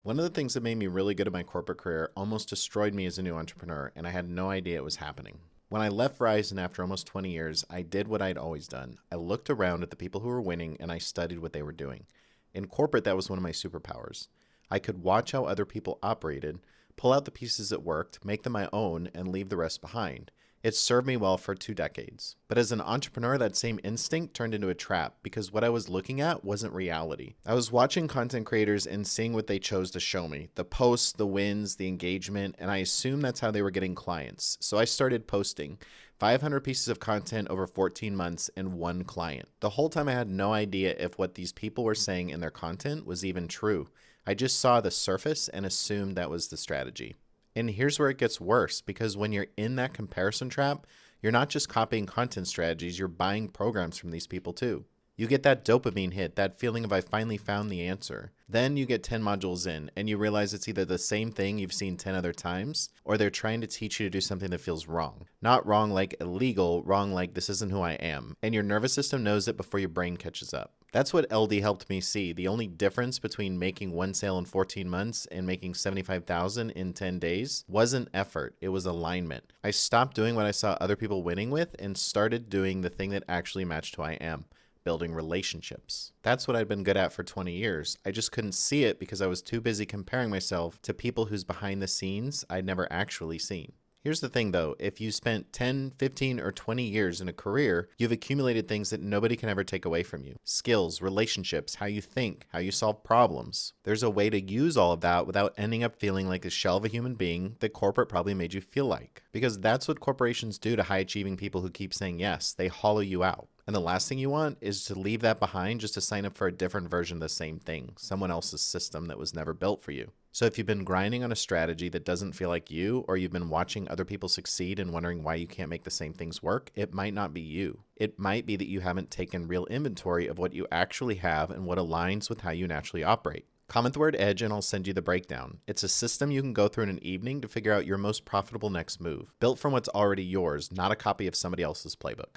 One of the things that made me really good at my corporate career almost destroyed me as a new entrepreneur, and I had no idea it was happening. When I left Verizon after almost 20 years, I did what I'd always done. I looked around at the people who were winning and I studied what they were doing. In corporate, that was one of my superpowers. I could watch how other people operated, pull out the pieces that worked, make them my own, and leave the rest behind. It served me well for 2 decades. But as an entrepreneur, that same instinct turned into a trap because what I was looking at wasn't reality. I was watching content creators and seeing what they chose to show me, the posts, the wins, the engagement, and I assumed that's how they were getting clients. So I started posting 500 pieces of content over 14 months and one client. The whole time I had no idea if what these people were saying in their content was even true. I just saw the surface and assumed that was the strategy. And here's where it gets worse, because when you're in that comparison trap, you're not just copying content strategies, you're buying programs from these people too. You get that dopamine hit, that feeling of I finally found the answer. Then you get 10 modules in and you realize it's either the same thing you've seen 10 other times, or they're trying to teach you to do something that feels wrong. Not wrong like illegal, wrong like this isn't who I am. And your nervous system knows it before your brain catches up. That's what LD helped me see. The only difference between making one sale in 14 months and making 75,000 in 10 days wasn't effort, it was alignment. I stopped doing what I saw other people winning with and started doing the thing that actually matched who I am. Building relationships. That's what I'd been good at for 20 years. I just couldn't see it because I was too busy comparing myself to people whose behind the scenes I'd never actually seen. Here's the thing though, if you spent 10, 15, or 20 years in a career, you've accumulated things that nobody can ever take away from you. Skills, relationships, how you think, how you solve problems. There's a way to use all of that without ending up feeling like the shell of a human being that corporate probably made you feel like. Because that's what corporations do to high achieving people who keep saying yes. They hollow you out. And the last thing you want is to leave that behind just to sign up for a different version of the same thing, someone else's system that was never built for you. So if you've been grinding on a strategy that doesn't feel like you, or you've been watching other people succeed and wondering why you can't make the same things work, it might not be you. It might be that you haven't taken real inventory of what you actually have and what aligns with how you naturally operate. Comment the word edge and I'll send you the breakdown. It's a system you can go through in an evening to figure out your most profitable next move, built from what's already yours, not a copy of somebody else's playbook.